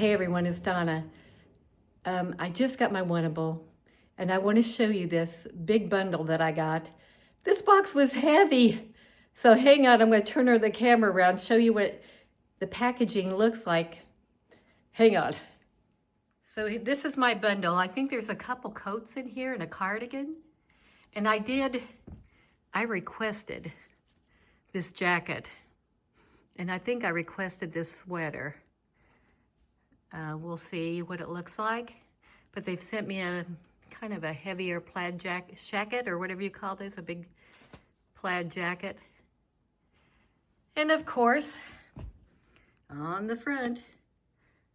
Hey everyone, it's Donna. I just got my Wantable and I want to show you this big bundle that I got. This box was heavy. So hang on, I'm going to turn the camera around, show you what the packaging looks like. Hang on. So this is my bundle. I think there's a couple coats in here and a cardigan. And I requested this jacket. And I think I requested this sweater. We'll see what it looks like, but they've sent me a kind of a heavier plaid jacket or whatever you call this, a big plaid jacket. And of course, on the front,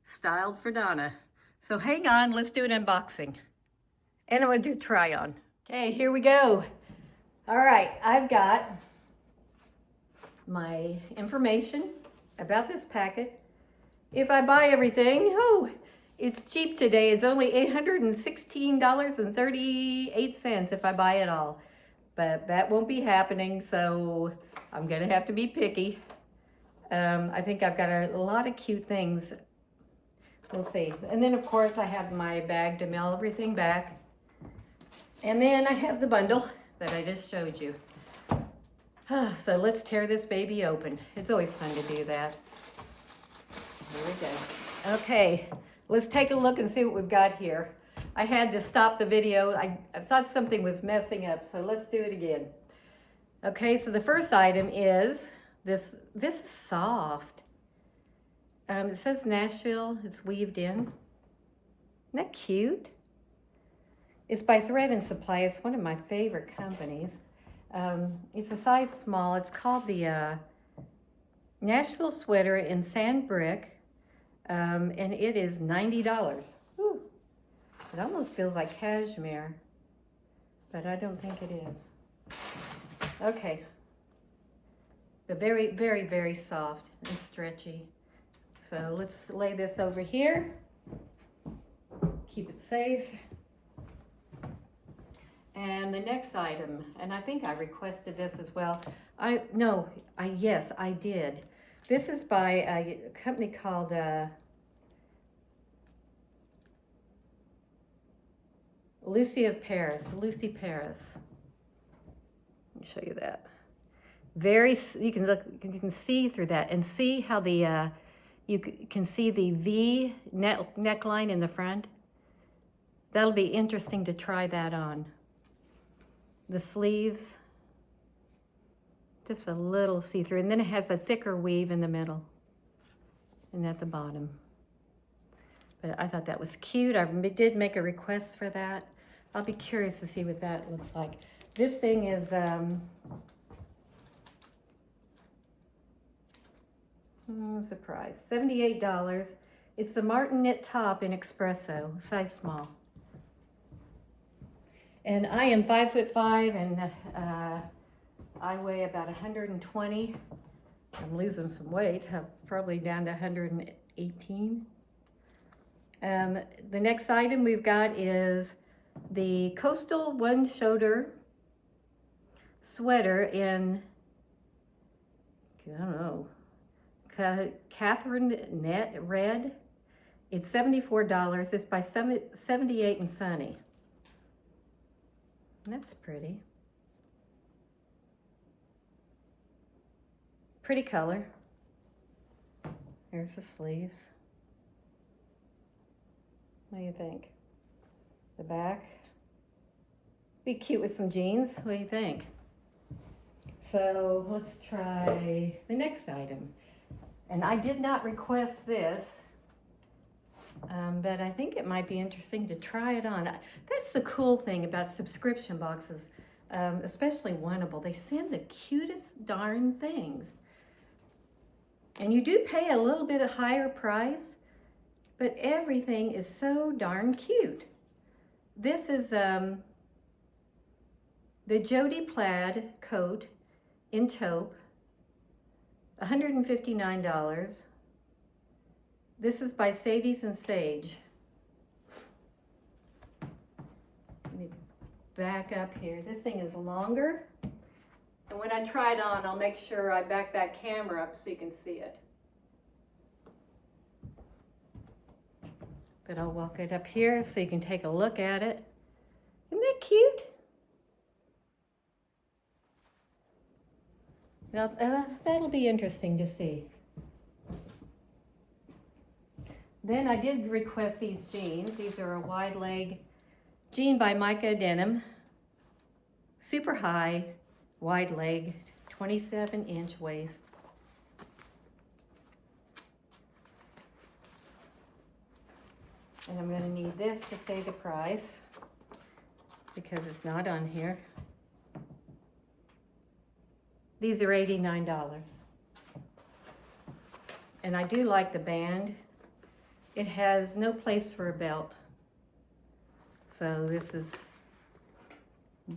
styled for Donna. So hang on, let's do an unboxing. And I'm gonna do try on. Okay, here we go. All right, I've got my information about this packet. If I buy everything, it's cheap today. It's only $816.38 if I buy it all. But that won't be happening, so I'm gonna have to be picky. I think I've got a lot of cute things. We'll see. And then of course I have my bag to mail everything back. And then I have the bundle that I just showed you. So let's tear this baby open. It's always fun to do that. Here we go. Okay, let's take a look and see what we've got here. I had to stop the video. I thought something was messing up, so let's do it again. Okay, so the first item is this. This is soft. It says Nashville. It's weaved in. Isn't that cute? It's by Thread and Supply. It's one of my favorite companies. It's a size small. It's called the Nashville sweater in sand brick. And it is $90. Ooh, it almost feels like cashmere, but I don't think it is. Okay, but very, very, very soft and stretchy. So let's lay this over here, keep it safe. And the next item, and I think I requested this as well. Yes, I did. This is by a company called Lucy Paris. Let me show you that. You can see through that and see how the you can see the V neckline in the front. That'll be interesting to try that on. The sleeves, just a little see-through, and then it has a thicker weave in the middle and at the bottom. But I thought that was cute. I did make a request for that. I'll be curious to see what that looks like. This thing is surprise, $78. It's the Martin knit top in espresso, size small. And I am 5'5" and I weigh about 120. I'm losing some weight, probably down to 118. The next item we've got is the Coastal one-shoulder sweater in, I don't know, Catherine Net Red. It's $74. It's by 78 and Sunny. That's pretty. Pretty color. Here's the sleeves. What do you think? The back. Be cute with some jeans. What do you think? So let's try the next item. And I did not request this, but I think it might be interesting to try it on. That's the cool thing about subscription boxes, especially Wantable. They send the cutest darn things. And you do pay a little bit of higher price, but everything is so darn cute. This is the Jody plaid coat in taupe, $159. This is by Sadie's and Sage. Let me back up here. This thing is longer. And when I try it on, I'll make sure I back that camera up so you can see it. But I'll walk it up here so you can take a look at it. Isn't that cute? Well, that'll be interesting to see. Then I did request these jeans. These are a wide leg jean by Micah Denim. Super high, wide leg, 27-inch waist. And I'm going to need this to say the price because it's not on here. These are $89. And I do like the band. It has no place for a belt. So this is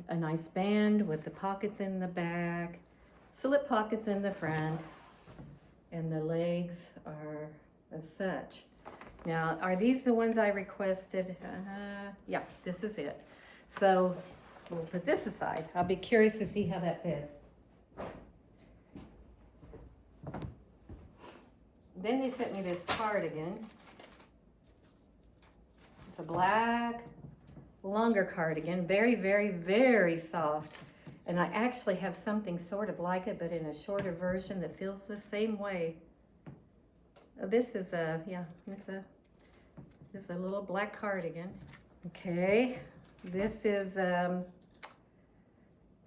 a nice band with the pockets in the back, slip pockets in the front, and the legs are as such. Now, are these the ones I requested? Yeah, this is it. So we'll put this aside. I'll be curious to see how that fits. Then they sent me this cardigan. It's a black, longer cardigan, very, very, very soft. And I actually have something sort of like it, but in a shorter version that feels the same way. This is a, yeah, it's a little black cardigan. Okay, this is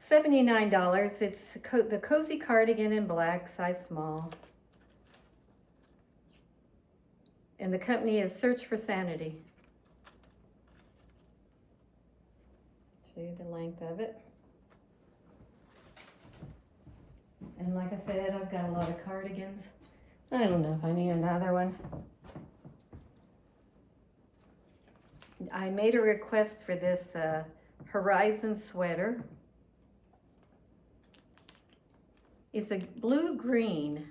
$79. It's the cozy cardigan in black, size small. And the company is Search for Sanity. Show you the length of it. And like I said, I've got a lot of cardigans. I don't know if I need another one. I made a request for this Horizon sweater. It's a blue-green,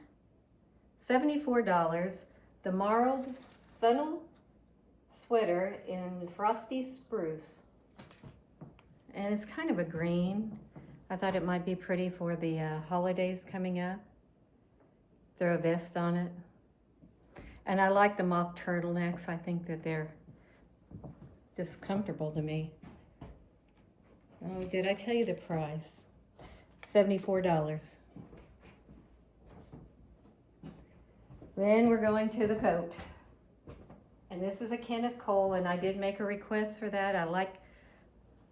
$74. The marled funnel sweater in frosty spruce. And it's kind of a green. I thought it might be pretty for the holidays coming up. Throw a vest on it. And I like the mock turtlenecks. I think that they're just comfortable to me. Oh, did I tell you the price? $74. Then we're going to the coat. And this is a Kenneth Cole, and I did make a request for that. I like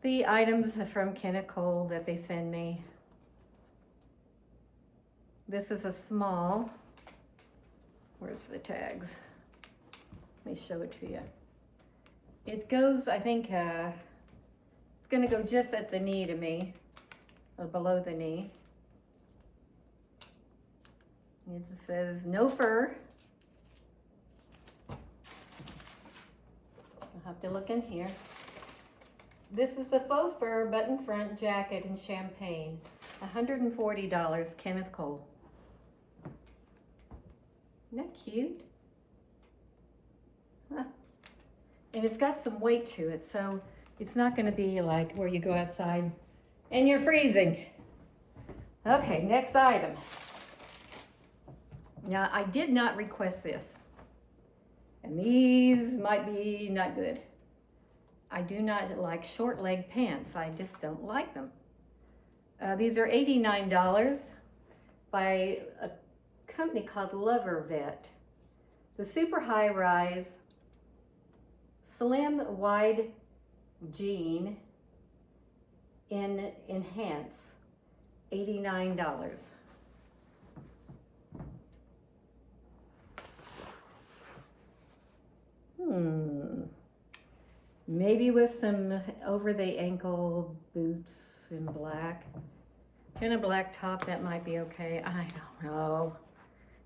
the items from Kenneth Cole that they send me. This is a small. Where's the tags? Let me show it to you. It goes, I think, it's gonna go just at the knee to me, or below the knee. It says no fur. I'll have to look in here. This is the faux fur button front jacket in champagne. $140, Kenneth Cole. Isn't that cute? Huh. And it's got some weight to it, so it's not gonna be like where you go outside and you're freezing. Okay, next item. Now, I did not request this, and these might be not good. I do not like short leg pants. I just don't like them. These are $89 by a company called Lover Vet. The super high rise, slim wide jean in Enhance, $89. Maybe with some over the ankle boots in black and a black top, that might be okay. I don't know.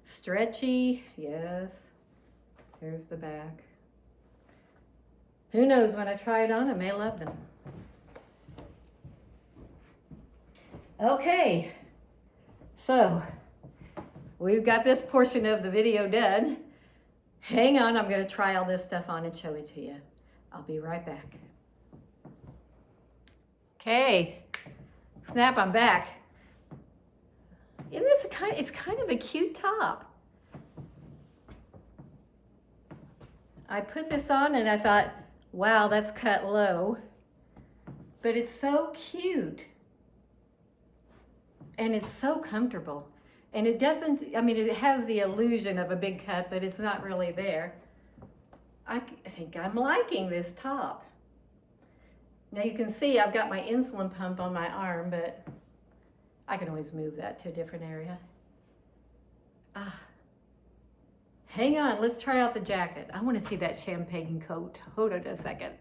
Stretchy, yes. Here's the back. Who knows, when I try it on, I may love them. Okay, so we've got this portion of the video done. Hang on, I'm going to try all this stuff on and show it to you. I'll be right back. Okay, snap, I'm back. Isn't this it's kind of a cute top. I put this on and I thought, wow, that's cut low, but it's so cute and it's so comfortable. And it doesn't, I mean, it has the illusion of a big cut, but it's not really there. I think I'm liking this top. Now you can see I've got my insulin pump on my arm, but I can always move that to a different area. Hang on, let's try out the jacket. I want to see that champagne coat. Hold on a second.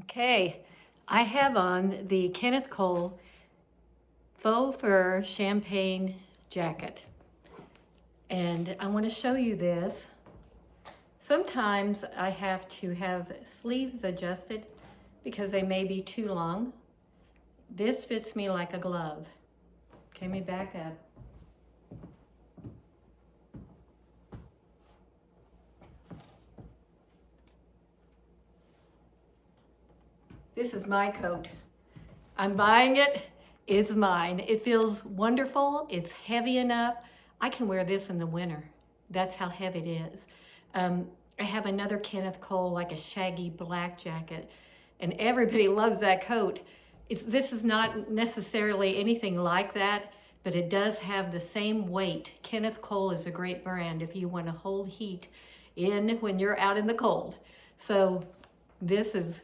Okay, I have on the Kenneth Cole faux fur champagne jacket. And I want to show you this. Sometimes I have to have sleeves adjusted because they may be too long. This fits me like a glove. Okay, let me back up. This is my coat. I'm buying it. It's mine. It feels wonderful. It's heavy enough. I can wear this in the winter. That's how heavy it is. I have another Kenneth Cole, like a shaggy black jacket, and everybody loves that coat. This is not necessarily anything like that, but it does have the same weight. Kenneth Cole is a great brand if you want to hold heat in when you're out in the cold. So this is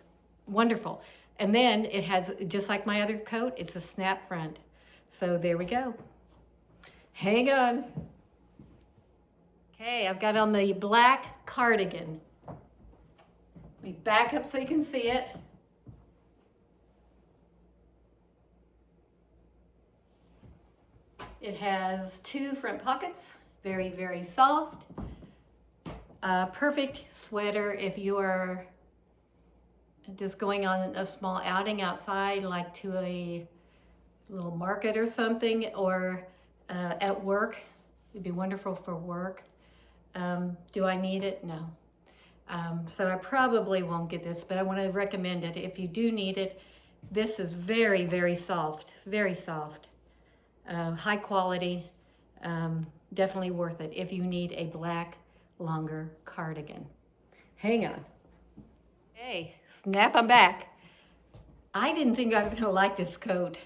wonderful. And then it has, just like my other coat, it's a snap front. So there we go. Hang on. Okay, I've got on the black cardigan. Let me back up so you can see it. It has 2 front pockets, very, very soft. Perfect sweater if you are just going on a small outing outside, like to a little market or something, or at work. It'd be wonderful for work. Do I need it? No. So I probably won't get this, but I want to recommend it. If you do need it, this is very, very soft, very soft. High quality, definitely worth it if you need a black, longer cardigan. Hang on. Hey, snap, I'm back. I didn't think I was gonna like this coat,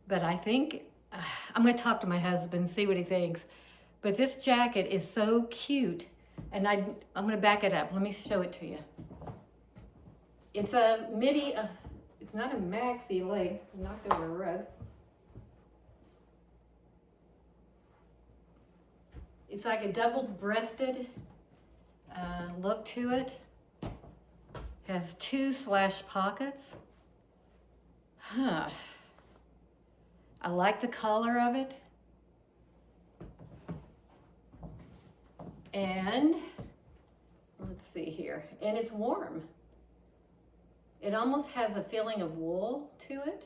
but I think, I'm gonna talk to my husband, see what he thinks. But this jacket is so cute, and I'm gonna back it up. Let me show it to you. It's a midi, it's not a maxi length, knocked over a rug. It's like a double-breasted look to it. Has 2 slash pockets. I like the color of it. And let's see here. And it's warm. It almost has a feeling of wool to it.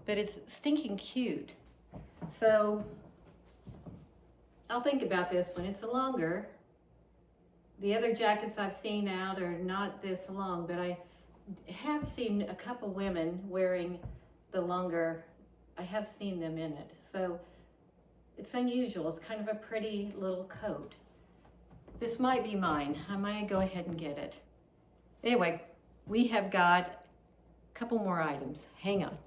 But it's stinking cute. So I'll think about this one. It's longer. The other jackets I've seen out are not this long, but I have seen a couple women wearing the longer. I have seen them in it. So it's unusual. It's kind of a pretty little coat. This might be mine. I might go ahead and get it. Anyway, we have got a couple more items. Hang on.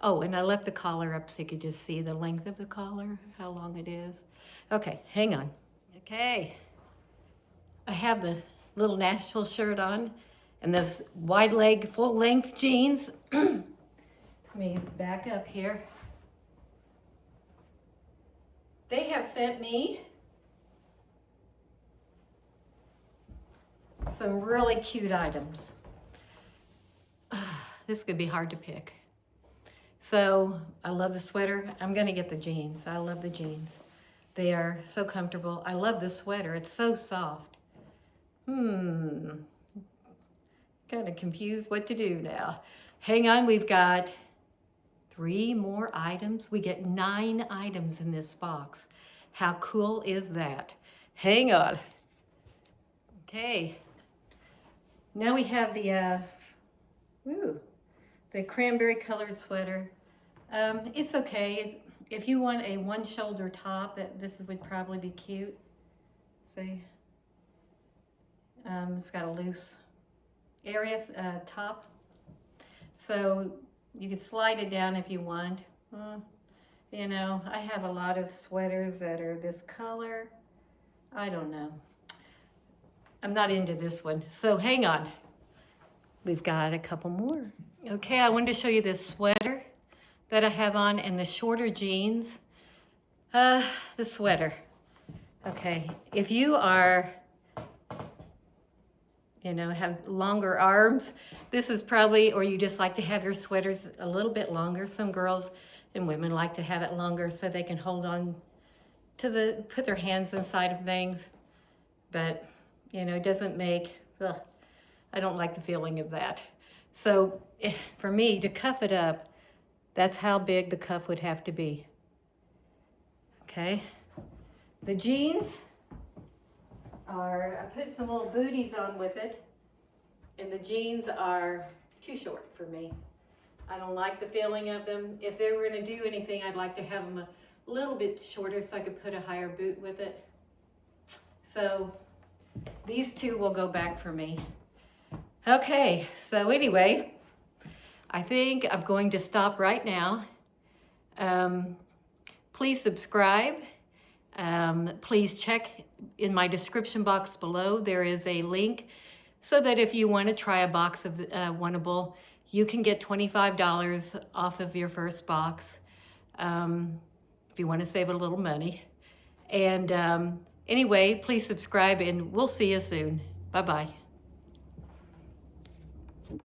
Oh, and I left the collar up so you could just see the length of the collar, how long it is. Okay, hang on. Okay, I have the little Nashville shirt on and those wide leg, full length jeans. Let me back up here. They have sent me some really cute items. This could be hard to pick. So I love the sweater. I'm gonna get the jeans. I love the jeans. They are so comfortable. I love the sweater. It's so soft. Kind of confused what to do now. Hang on, we've got 3 more items. We get 9 items in this box. How cool is that? Hang on. Okay. Now we have the cranberry colored sweater. It's okay. if you want a one shoulder top, this would probably be cute. See? It's got a loose area top. So you could slide it down if you want. You know, I have a lot of sweaters that are this color. I don't know. I'm not into this one. So hang on. We've got a couple more. Okay, I wanted to show you this sweater that I have on and the shorter jeans. The sweater. Okay, if you are, you know, have longer arms, this is probably, or you just like to have your sweaters a little bit longer. Some girls and women like to have it longer so they can hold on to put their hands inside of things. But, you know, it doesn't make, I don't like the feeling of that. So for me to cuff it up, that's how big the cuff would have to be. Okay. The jeans are, I put some little booties on with it, and the jeans are too short for me. I don't like the feeling of them. If they were going to do anything, I'd like to have them a little bit shorter so I could put a higher boot with it. So these two will go back for me. Okay, so anyway, I think I'm going to stop right now. Please subscribe. Please check in my description box below. There is a link so that if you want to try a box of Wantable, you can get $25 off of your first box if you want to save a little money. And anyway, please subscribe and we'll see you soon. Bye-bye.